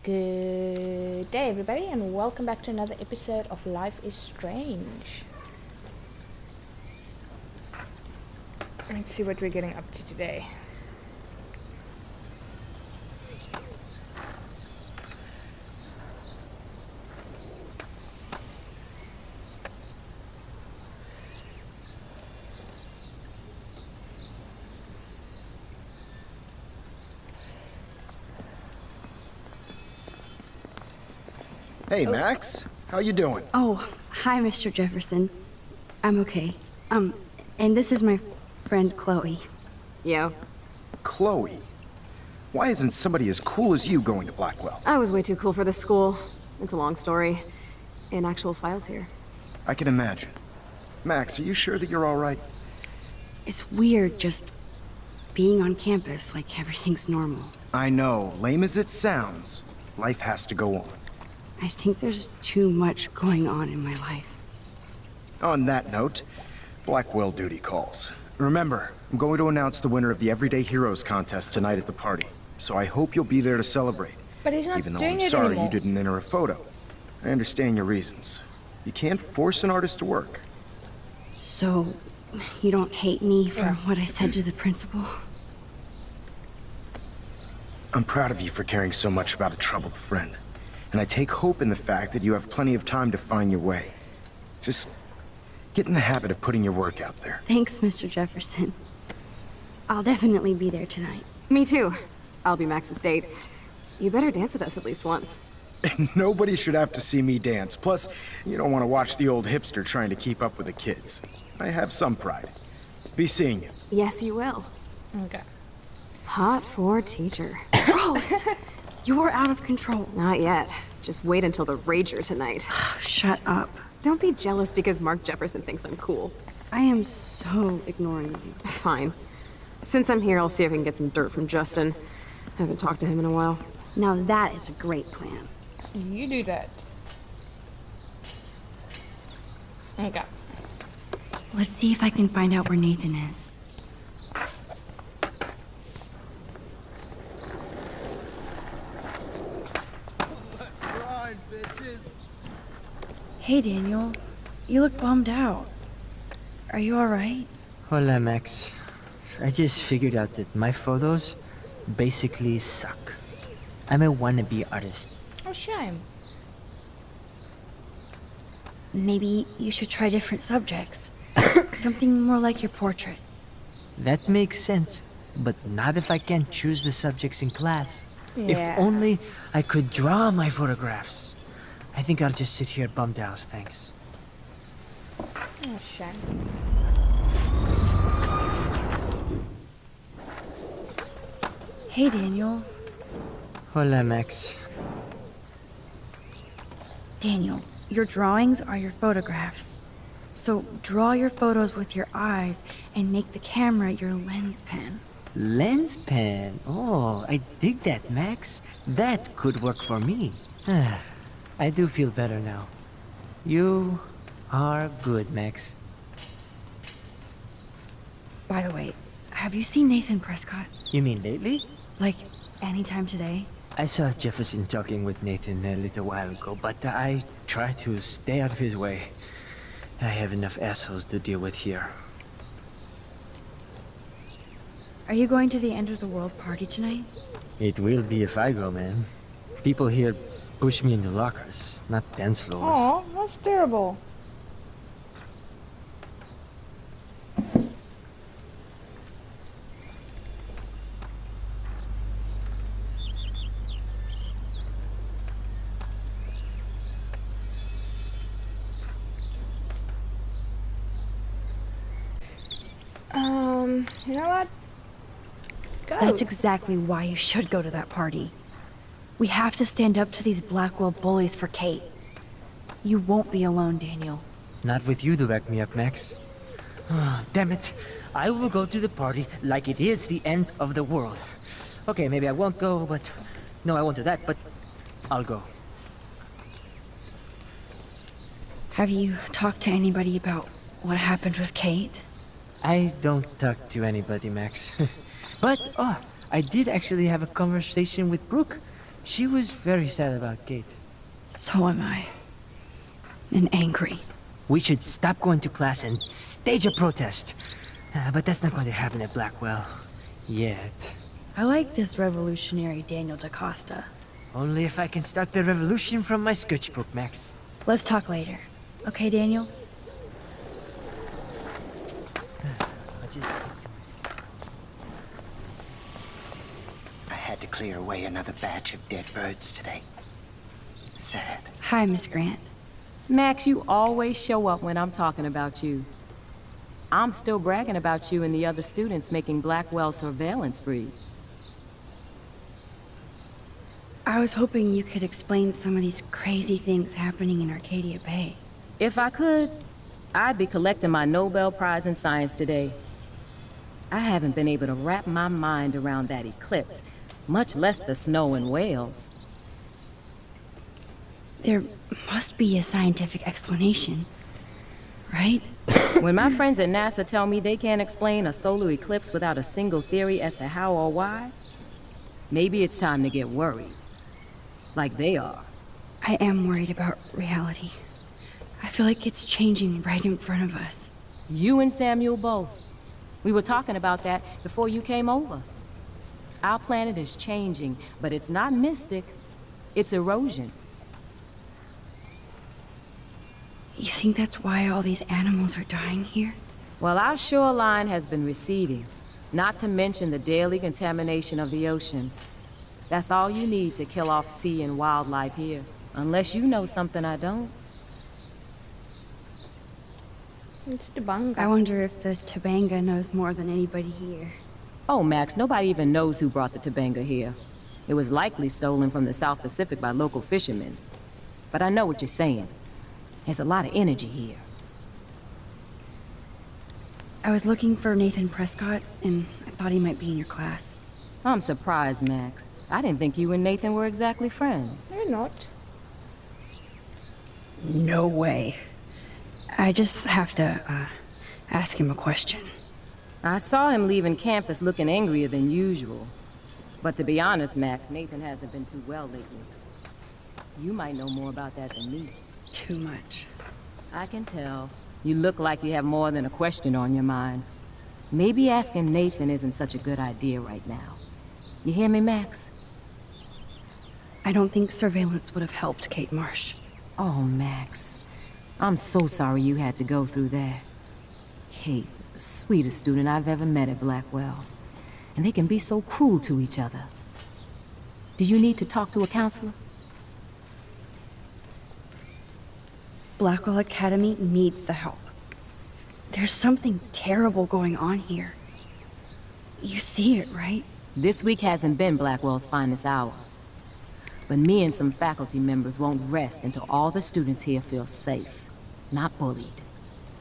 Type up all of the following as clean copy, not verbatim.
Good day, everybody, and welcome back to another episode of Life is Strange. Let's see what we're getting up to today. Hey, Max. How you doing? Oh, hi, Mr. Jefferson. I'm okay. And this is my friend Chloe. Yeah, Chloe. Why isn't somebody as cool as you going to Blackwell? I was way too cool for this school. It's a long story. In actual files here. I can imagine. Max, are you sure that you're all right? It's weird just being on campus like everything's normal. I know, lame as it sounds, life has to go on. I think there's too much going on in my life. On that note, Blackwell duty calls. Remember, I'm going to announce the winner of the Everyday Heroes contest tonight at the party, so I hope you'll be there to celebrate. But he's not Even though doing I'm it sorry anymore. you didn't enter a photo. I understand your reasons. You can't force an artist to work. So, you don't hate me for what I said to the principal? I'm proud of you for caring so much about a troubled friend. And I take hope in the fact that you have plenty of time to find your way. Just get in the habit of putting your work out there. Thanks, Mr. Jefferson. I'll definitely be there tonight. Me too. I'll be Max's date. You better dance with us at least once. Nobody should have to see me dance. Plus, you don't want to watch the old hipster trying to keep up with the kids. I have some pride. Be seeing you. Yes, you will. Okay. Hot for teacher. Gross! You're out of control. Not yet. Just wait until the rager tonight. Shut up. Don't be jealous because Mark Jefferson thinks I'm cool. I am so ignoring you. Fine. Since I'm here, I'll see if I can get some dirt from Justin. I haven't talked to him in a while. Now that is a great plan. You do that. Okay. Let's see if I can find out where Nathan is. Hey, Daniel. You look bummed out. Are you alright? Hola, Max. I just figured out that my photos basically suck. I'm a wannabe artist. Oh, shame. Maybe you should try different subjects. Something more like your portraits. That makes sense, but not if I can't choose the subjects in class. Yeah. If only I could draw my photographs. I think I'll just sit here bummed out, thanks. Oh, shame. Hey, Daniel. Hola, Max. Daniel, your drawings are your photographs. So draw your photos with your eyes and make the camera your lens pen. Lens pen. Oh, I dig that, Max. That could work for me. I do feel better now. You are good, Max. By the way, have you seen Nathan Prescott? You mean lately? Like, anytime today? I saw Jefferson talking with Nathan a little while ago, but I try to stay out of his way. I have enough assholes to deal with here. Are you going to the End of the World party tonight? It will be if I go, man. People here push me into lockers, not dance floors. Oh, that's terrible. You know what? Go. That's exactly why you should go to that party. We have to stand up to these Blackwell bullies for Kate. You won't be alone, Daniel. Not with you to back me up, Max. Damn it. I will go to the party like it is the end of the world. Okay, maybe I won't go, but... No, I won't do that, but... I'll go. Have you talked to anybody about what happened with Kate? I don't talk to anybody, Max. But, I did actually have a conversation with Brooke. She was very sad about Kate. So am I. And angry. We should stop going to class and stage a protest. But that's not going to happen at Blackwell. Yet. I like this revolutionary Daniel DaCosta. Only if I can start the revolution from my sketchbook, Max. Let's talk later. Okay, Daniel? I'll just stick to my sketchbook. I had to clear away another batch of dead birds today. Sad. Hi, Miss Grant. Max, you always show up when I'm talking about you. I'm still bragging about you and the other students making Blackwell surveillance free. I was hoping you could explain some of these crazy things happening in Arcadia Bay. If I could, I'd be collecting my Nobel Prize in Science today. I haven't been able to wrap my mind around that eclipse, much less the snow in Wales. There must be a scientific explanation, right? When my friends at NASA tell me they can't explain a solar eclipse without a single theory as to how or why, maybe it's time to get worried. Like they are. I am worried about reality. I feel like it's changing right in front of us. You and Samuel both. We were talking about that before you came over. Our planet is changing, but it's not mystic. It's erosion. You think that's why all these animals are dying here? Well, our shoreline has been receding, not to mention the daily contamination of the ocean. That's all you need to kill off sea and wildlife here, unless you know something I don't. It's Tobanga. I wonder if the Tobanga knows more than anybody here. Oh, Max, nobody even knows who brought the Tobanga here. It was likely stolen from the South Pacific by local fishermen. But I know what you're saying. There's a lot of energy here. I was looking for Nathan Prescott, and I thought he might be in your class. I'm surprised, Max. I didn't think you and Nathan were exactly friends. They're not. No way. I just have to, ask him a question. I saw him leaving campus looking angrier than usual. But to be honest, Max, Nathan hasn't been too well lately. You might know more about that than me. Too much. I can tell. You look like you have more than a question on your mind. Maybe asking Nathan isn't such a good idea right now. You hear me, Max? I don't think surveillance would have helped Kate Marsh. Oh, Max. I'm so sorry you had to go through that. Kate is the sweetest student I've ever met at Blackwell. And they can be so cruel to each other. Do you need to talk to a counselor? Blackwell Academy needs the help. There's something terrible going on here. You see it, right? This week hasn't been Blackwell's finest hour. But me and some faculty members won't rest until all the students here feel safe, not bullied.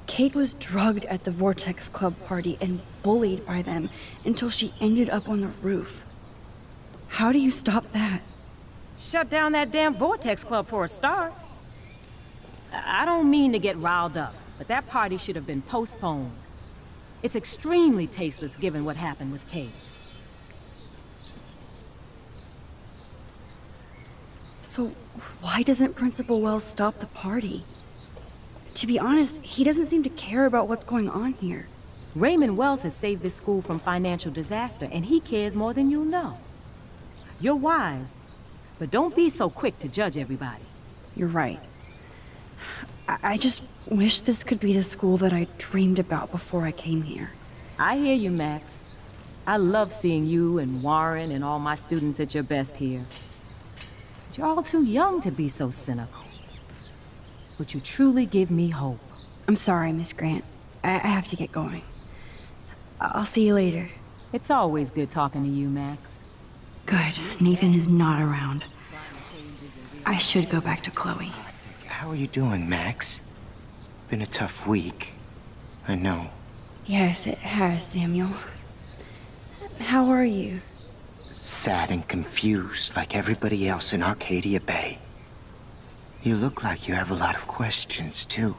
Kate was drugged at the Vortex Club party and bullied by them until she ended up on the roof. How do you stop that? Shut down that damn Vortex Club for a start. I don't mean to get riled up, but that party should have been postponed. It's extremely tasteless given what happened with Kate. So, why doesn't Principal Wells stop the party? To be honest, he doesn't seem to care about what's going on here. Raymond Wells has saved this school from financial disaster, and he cares more than you know. You're wise, but don't be so quick to judge everybody. You're right. I just wish this could be the school that I dreamed about before I came here. I hear you, Max. I love seeing you and Warren and all my students at your best here. But you're all too young to be so cynical. But you truly give me hope. I'm sorry, Miss Grant. I have to get going. I'll see you later. It's always good talking to you, Max. Good. Nathan is not around. I should go back to Chloe. How are you doing, Max? Been a tough week. I know. Yes, it has, Samuel. How are you? Sad and confused like everybody else in Arcadia Bay. You look like you have a lot of questions, too.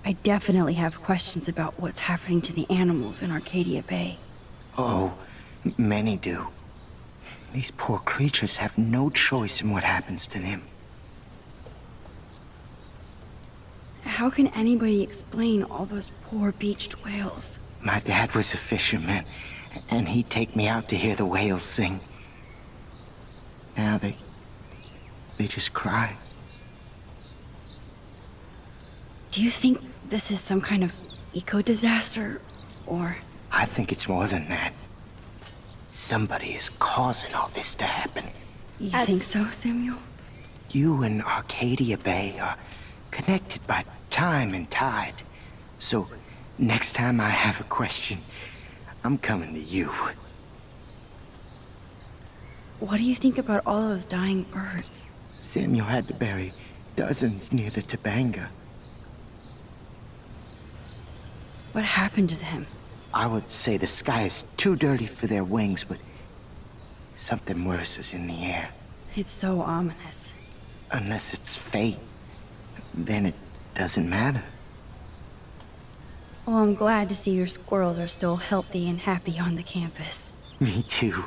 I definitely have questions about what's happening to the animals in Arcadia Bay. Oh, many do. These poor creatures have no choice in what happens to them. How can anybody explain all those poor beached whales? My dad was a fisherman, and he'd take me out to hear the whales sing. Now they just cry. Do you think this is some kind of eco-disaster, or... I think it's more than that. Somebody is causing all this to happen. You think so, Samuel? You and Arcadia Bay are connected by time and tide. So, next time I have a question, I'm coming to you. What do you think about all those dying birds? Samuel had to bury dozens near the Tabanga. What happened to them? I would say the sky is too dirty for their wings, but something worse is in the air. It's so ominous. Unless it's fate, then it doesn't matter. Well, I'm glad to see your squirrels are still healthy and happy on the campus. Me too.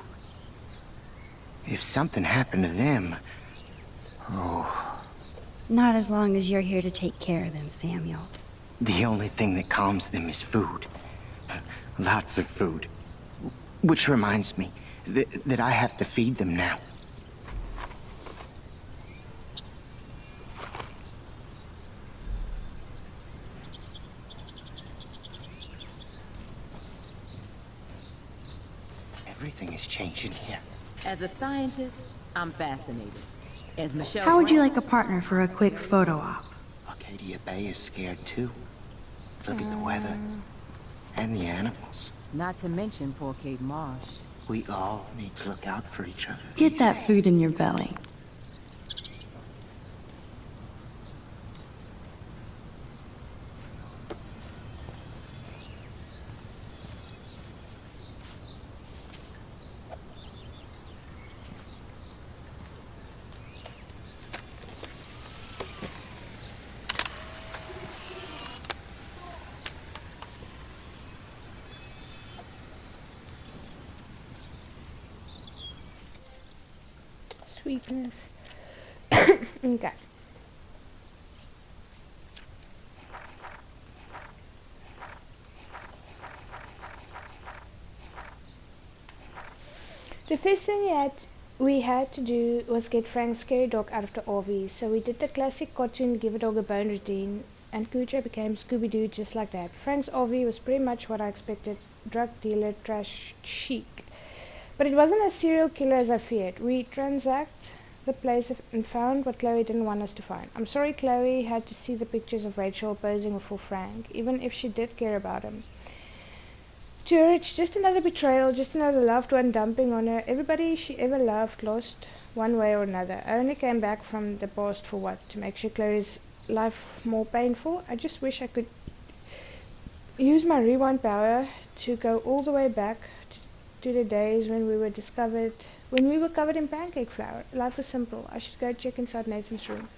If something happened to them, oh, Not as long as you're here to take care of them, Samuel. the only thing that calms them is food. Lots of food. Which reminds me that I have to feed them now. Everything is changing here. As a scientist, I'm fascinated. As Michelle... How would you like a partner for a quick photo op? Arcadia Bay is scared too. Look at the weather. And the animals. Not to mention poor Kate Marsh. We all need to look out for each other. Get these that days. food in your belly. Sweetness. Okay. The first thing we had to do was get Frank's scary dog out of the RV, so we did the classic cartoon give a dog a bone routine, and Cujo became Scooby-Doo just like that. Frank's RV was pretty much what I expected, drug dealer trash chic. But it wasn't as serial killer as I feared. We ransacked the place and found what Chloe didn't want us to find. I'm sorry Chloe had to see the pictures of Rachel posing for Frank, even if she did care about him. To her, it's just another betrayal, just another loved one dumping on her. Everybody she ever loved lost one way or another. I only came back from the past for what? To make sure Chloe's life more painful? I just wish I could use my rewind power to go all the way back to the days when we were covered in pancake flour. Life was simple. I should go check inside Nathan's room.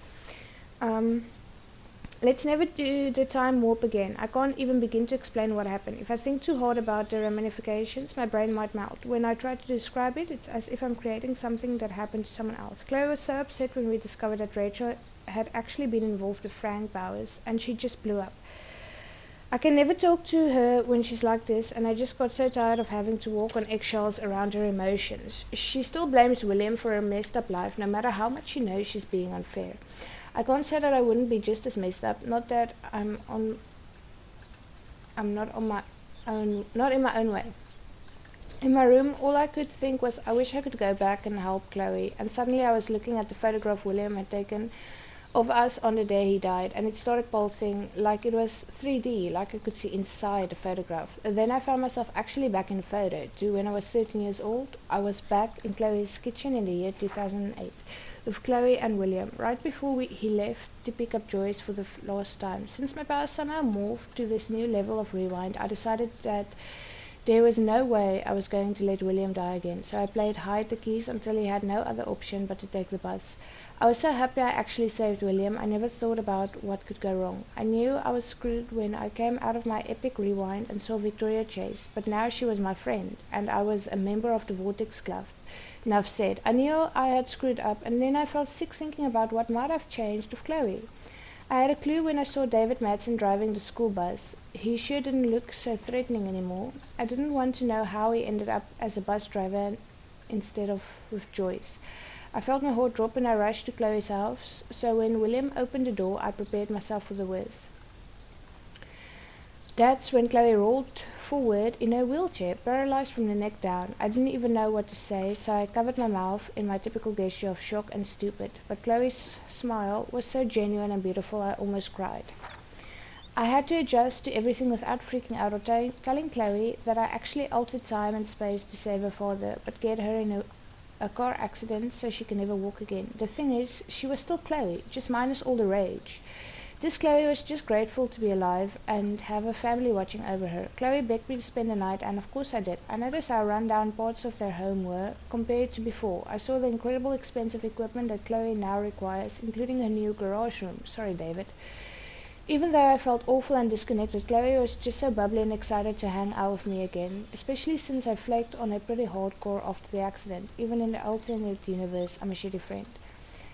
Let's never do the time warp again. I can't even begin to explain what happened. If I think too hard about the ramifications, my brain might melt. When I try to describe it, it's as if I'm creating something that happened to someone else. Chloe was so upset when we discovered that Rachel had actually been involved with Frank Bowers, and she just blew up. I can never talk to her when she's like this, and I just got so tired of having to walk on eggshells around her emotions. She still blames William for her messed up life, no matter how much she knows she's being unfair. I can't say that I wouldn't be just as messed up, not that I'm not in my own way. In my room, all I could think was, I wish I could go back and help Chloe, and suddenly I was looking at the photograph William had taken of us on the day he died, and it started pulsing like it was 3D, like I could see inside the photograph. And then I found myself actually back in the photo, to when I was 13 years old. I was back in Chloe's kitchen in the year 2008, with Chloe and William, right before he left to pick up Joyce for the last time. Since my power somehow morphed to this new level of rewind, I decided that there was no way I was going to let William die again, so I played hide the keys until he had no other option but to take the bus. I was so happy I actually saved William. I never thought about what could go wrong. I knew I was screwed when I came out of my epic rewind and saw Victoria Chase, but now she was my friend, and I was a member of the Vortex Club. Enough said. I knew I had screwed up, and then I felt sick thinking about what might have changed with Chloe. I had a clue when I saw David Madsen driving the school bus. He sure didn't look so threatening anymore. I didn't want to know how he ended up as a bus driver instead of with Joyce. I felt my heart drop and I rushed to Chloe's house, so when William opened the door, I prepared myself for the worst. That's when Chloe rolled forward in her wheelchair, paralyzed from the neck down. I didn't even know what to say, so I covered my mouth in my typical gesture of shock and stupid. But Chloe's smile was so genuine and beautiful I almost cried. I had to adjust to everything without freaking out or telling Chloe that I actually altered time and space to save her father, but get her in a car accident so she can never walk again. The thing is, she was still Chloe, just minus all the rage. This Chloe was just grateful to be alive and have a family watching over her. Chloe begged me to spend the night, and of course I did. I noticed how run down parts of their home were compared to before. I saw the incredible expensive equipment that Chloe now requires, including her new garage room. Sorry, David. Even though I felt awful and disconnected, Chloe was just so bubbly and excited to hang out with me again, especially since I flaked on her pretty hardcore after the accident. Even in the alternate universe, I'm a shitty friend.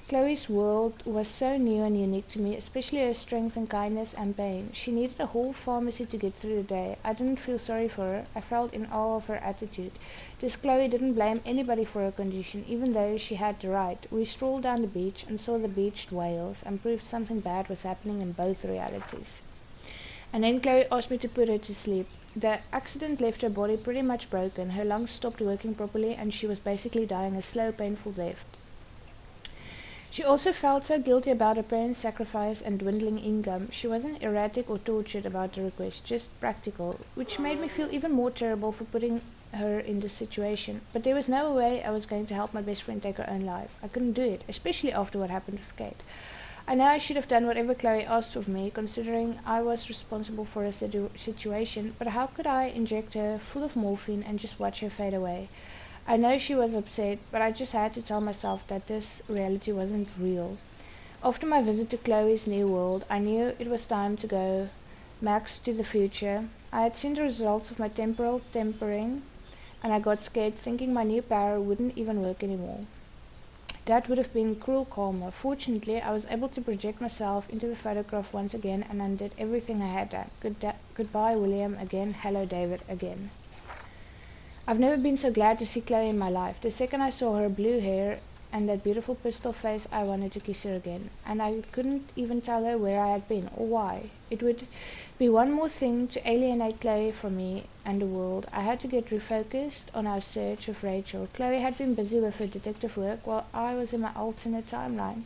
Chloe's world was so new and unique to me, especially her strength and kindness and pain. She needed a whole pharmacy to get through the day. I didn't feel sorry for her. I felt in awe of her attitude. This Chloe didn't blame anybody for her condition, even though she had the right. We strolled down the beach and saw the beached whales and proved something bad was happening in both realities. And then Chloe asked me to put her to sleep. The accident left her body pretty much broken. Her lungs stopped working properly and she was basically dying a slow, painful death. She also felt so guilty about her parents' sacrifice and dwindling income. She wasn't erratic or tortured about the request, just practical, which made me feel even more terrible for putting her in this situation. But there was no way I was going to help my best friend take her own life. I couldn't do it, especially after what happened with Kate. I know I should have done whatever Chloe asked of me, considering I was responsible for her situation, but how could I inject her full of morphine and just watch her fade away? I know she was upset, but I just had to tell myself that this reality wasn't real. After my visit to Chloe's new world, I knew it was time to go Max to the future. I had seen the results of my temporal tempering, and I got scared thinking my new power wouldn't even work anymore. That would have been cruel karma. Fortunately, I was able to project myself into the photograph once again and undid everything I had done. Goodbye, William, again. Hello, David, again. I've never been so glad to see Chloe in my life. The second I saw her blue hair and that beautiful pistol face, I wanted to kiss her again. And I couldn't even tell her where I had been or why. It would be one more thing to alienate Chloe from me and the world. I had to get refocused on our search of Rachel. Chloe had been busy with her detective work while I was in my alternate timeline.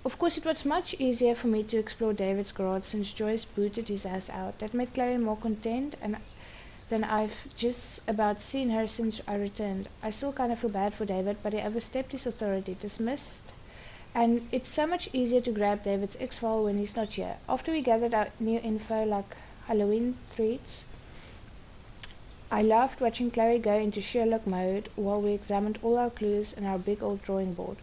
Of course, it was much easier for me to explore David's garage since Joyce booted his ass out. That made Chloe more content than I've just about seen her since I returned. I still kind of feel bad for David, but he overstepped his authority, dismissed, and it's so much easier to grab David's X-file when he's not here. After we gathered our new info like Halloween treats, I loved watching Chloe go into Sherlock mode while we examined all our clues and our big old drawing board.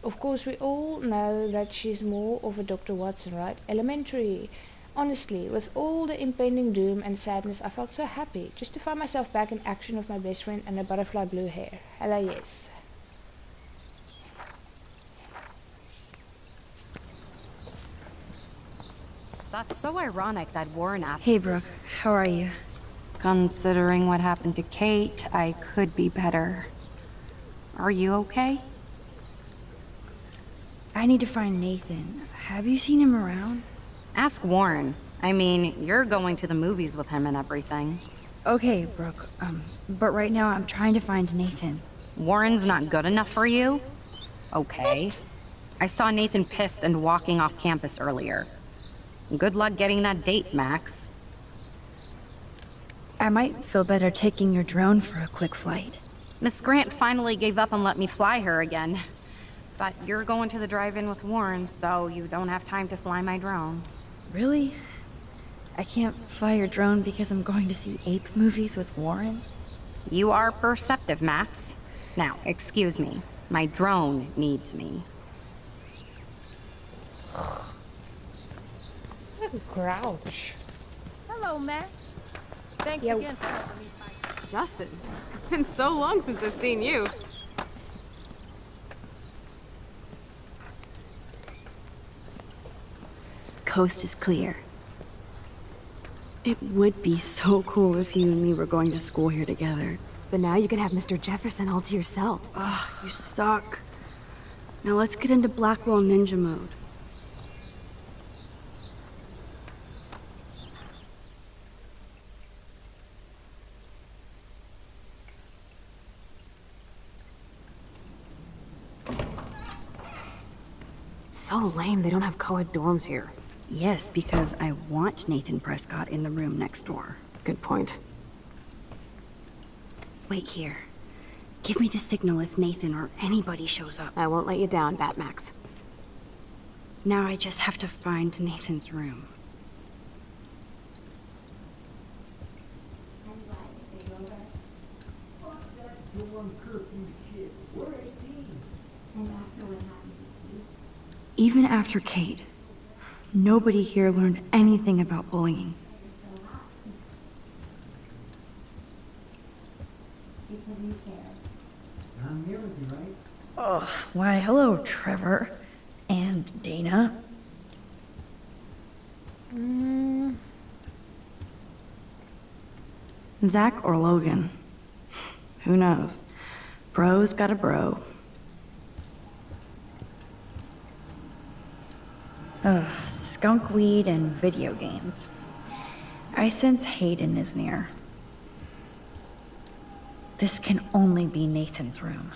Of course, we all know that she's more of a Dr. Watson, right? Elementary. Honestly, with all the impending doom and sadness, I felt so happy just to find myself back in action with my best friend and her butterfly blue hair. Hello, yes. That's so ironic that Warren asked. Hey, Brooke. How are you? Considering what happened to Kate, I could be better. Are you okay? I need to find Nathan. Have you seen him around? Ask Warren. I mean, you're going to the movies with him and everything. Okay, Brooke. But right now I'm trying to find Nathan. Warren's not good enough for you? Okay. I saw Nathan pissed and walking off campus earlier. Good luck getting that date, Max. I might feel better taking your drone for a quick flight. Miss Grant finally gave up and let me fly her again. But you're going to the drive-in with Warren, so you don't have time to fly my drone. Really? I can't fly your drone because I'm going to see ape movies with Warren? You are perceptive, Max. Now, excuse me. My drone needs me. Grouch. Hello, Max. Thanks Yo. again for helping me fight. Justin, it's been so long since I've seen you. coast is clear. It would be so cool if you and me were going to school here together. But now you can have Mr. Jefferson all to yourself. Ugh, you suck. Now let's get into Blackwell Ninja mode. It's so lame they don't have co-ed dorms here. Yes, because I want Nathan Prescott in the room next door. Good point. Wait here. Give me the signal if Nathan or anybody shows up. I won't let you down, Batmax. Now I just have to find Nathan's room. Even after Kate, nobody here learned anything about bullying. Oh, why, hello, Trevor. And Dana. Zach or Logan? Who knows? Bro's got a bro. Ugh, skunk weed and video games. I sense Hayden is near. This can only be Nathan's room.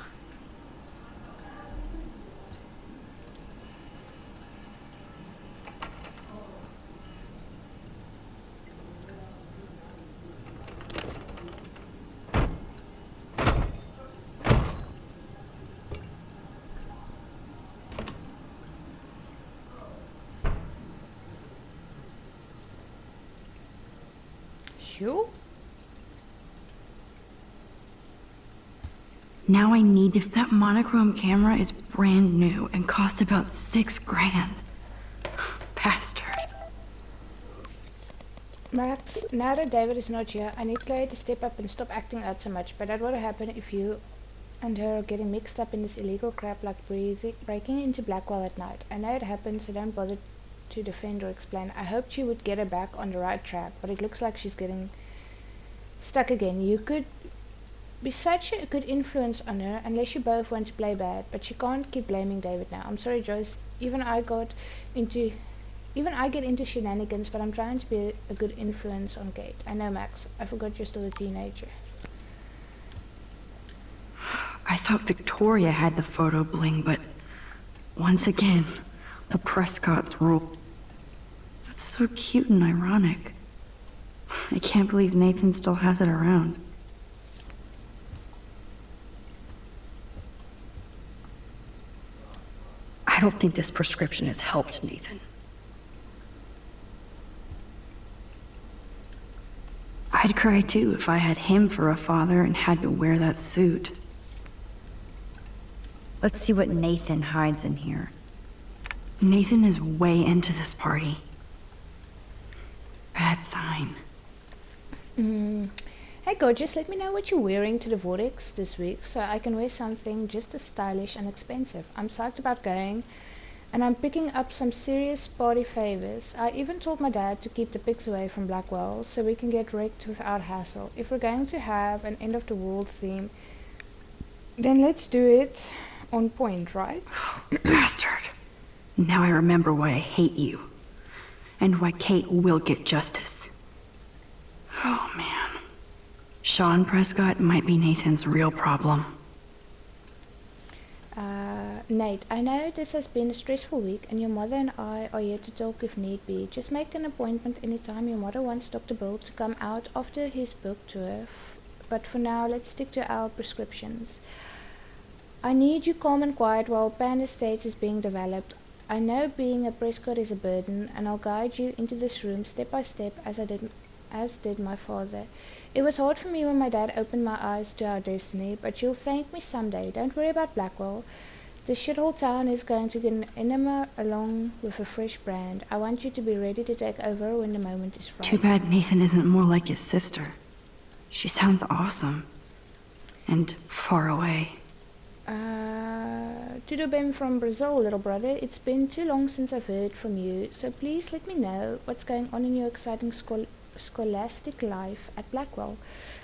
Sure. Now I need if that monochrome camera is brand new and costs about $6,000. Bastard. Max, now that David is not here, I need Chloe to step up and stop acting out so much, but that would happen if you and her are getting mixed up in this illegal crap like breaking into Blackwell at night. I know it happens, so don't bother to defend or explain. I hoped you would get her back on the right track, but it looks like she's getting stuck again. You could be such a good influence on her unless you both want to play bad, but she can't keep blaming David now. I'm sorry, Joyce. Even I get into shenanigans, but I'm trying to be a good influence on Kate. I know, Max. I forgot you're still a teenager. I thought Victoria had the photo bling, but once again, the Prescotts rule. That's so cute and ironic. I can't believe Nathan still has it around. I don't think this prescription has helped Nathan. I'd cry too if I had him for a father and had to wear that suit. Let's see what Nathan hides in here. Nathan is way into this party. Bad sign. Hey gorgeous, let me know what you're wearing to the Vortex this week so I can wear something just as stylish and expensive. I'm psyched about going, and I'm picking up some serious party favors. I even told my dad to keep the pigs away from Blackwell so we can get wrecked without hassle. If we're going to have an end of the world theme, then let's do it on point, right? Bastard. Now I remember why I hate you. And why Kate will get justice. Oh man. Sean Prescott might be Nathan's real problem. Nate, I know this has been a stressful week and your mother and I are here to talk if need be. Just make an appointment anytime your mother wants Dr. Bill to come out after his book tour. But for now, let's stick to our prescriptions. I need you calm and quiet while Panda Estates is being developed. I know being a Prescott is a burden, and I'll guide you into this room step by step as did my father. It was hard for me when my dad opened my eyes to our destiny, but you'll thank me someday. Don't worry about Blackwell. This shithole town is going to get an enema along with a fresh brand. I want you to be ready to take over when the moment is right. Too bad Nathan isn't more like his sister. She sounds awesome. And far away. Tudo bem from Brazil, little brother. It's been too long since I've heard from you, so please let me know what's going on in your exciting scholastic life at Blackwell.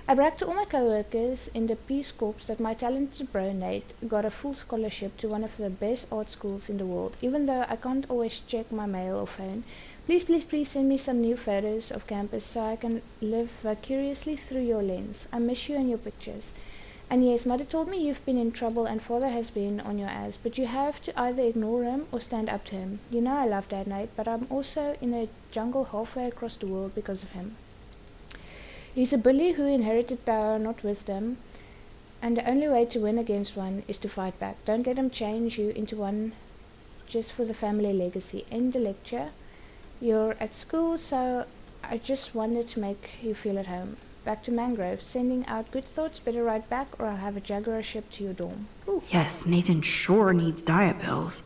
I bragged to all my co-workers in the Peace Corps that my talented bro Nate got a full scholarship to one of the best art schools in the world. Even though I can't always check my mail or phone, please, please, please send me some new photos of campus so I can live vicariously through your lens. I miss you and your pictures. And yes, Mother told me you've been in trouble and Father has been on your ass, but you have to either ignore him or stand up to him. You know I love Dad, Nate, but I'm also in a jungle halfway across the world because of him. He's a bully who inherited power, not wisdom, and the only way to win against one is to fight back. Don't let him change you into one just for the family legacy. End the lecture. You're at school, so I just wanted to make you feel at home. Back to Mangrove. Sending out good thoughts. Better write back or I'll have a Jaguar shipped to your dorm. Ooh. Yes, Nathan sure needs diet pills.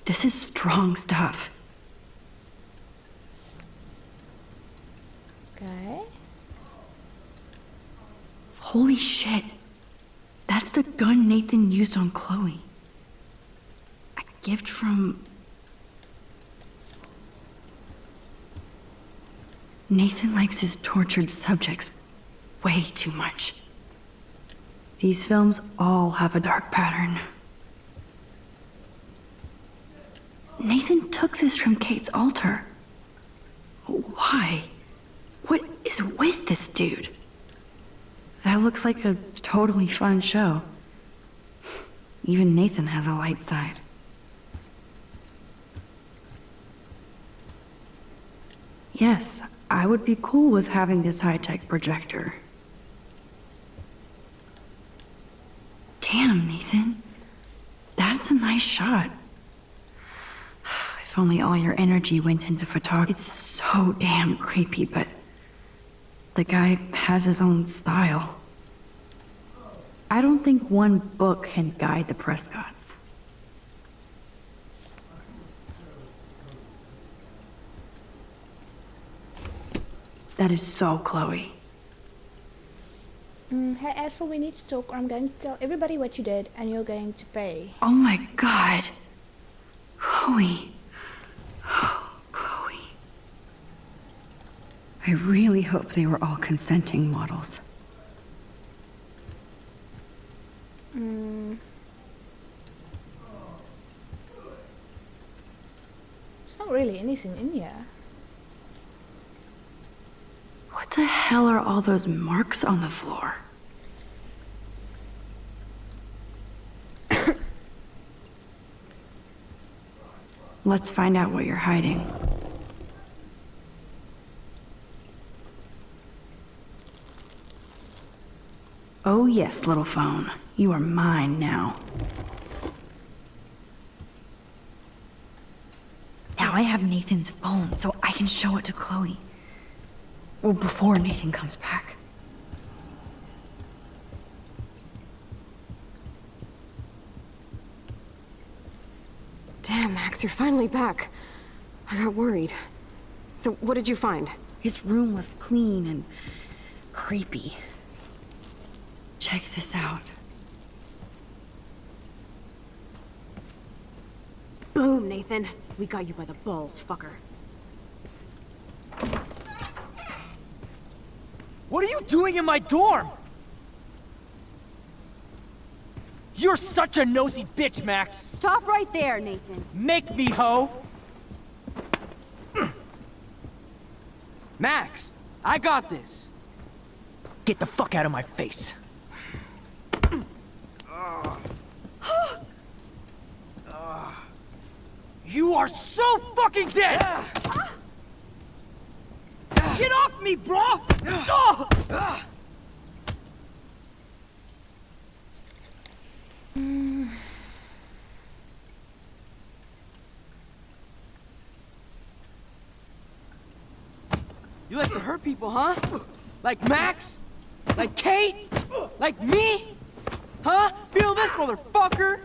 This is strong stuff. Okay. Holy shit. That's the gun Nathan used on Chloe. A gift from... Nathan likes his tortured subjects way too much. These films all have a dark pattern. Nathan took this from Kate's altar. Why? What is with this dude? That looks like a totally fun show. Even Nathan has a light side. Yes, I would be cool with having this high-tech projector. Damn, Nathan. That's a nice shot. If only all your energy went into photography. It's so damn creepy, but the guy has his own style. I don't think one book can guide the Prescotts. That is so Chloe. Hey asshole, we need to talk or I'm going to tell everybody what you did and you're going to pay. Oh my god. Chloe. Oh, Chloe. I really hope they were all consenting models. There's not really anything in here. What the hell are all those marks on the floor? Let's find out what you're hiding. Oh yes, little phone. You are mine now. Now I have Nathan's phone, so I can show it to Chloe. Well, before Nathan comes back. Damn, Max, you're finally back. I got worried. So, what did you find? His room was clean and creepy. Check this out. Boom, Nathan. We got you by the balls, fucker. What are you doing in my dorm? You're such a nosy bitch, Max. Stop right there, Nathan. Make me, ho. Max, I got this. Get the fuck out of my face. You are so fucking dead! Get off me, bro! You like to hurt people, huh? Like Max? Like Kate? Like me? Huh? Feel this, motherfucker?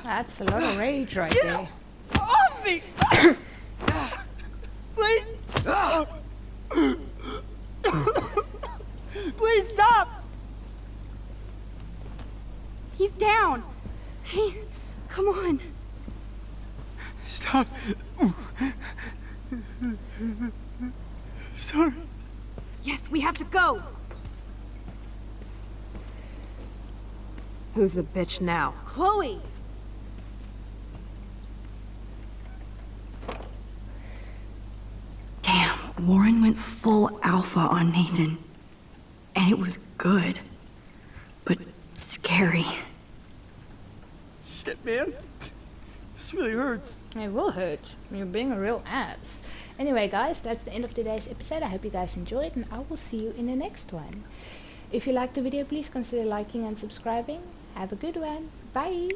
That's a lot of rage right Get there. off me! Please! Please! Please stop! He's down. Hey, come on. Stop. Sorry. Yes, we have to go. Who's the bitch now? Chloe. Damn, Warren went full alpha on Nathan. And it was good. But scary. Shit, man. This really hurts. It will hurt. You're being a real ass. Anyway guys, that's the end of today's episode. I hope you guys enjoyed and I will see you in the next one. If you liked the video, please consider liking and subscribing. Have a good one. Bye!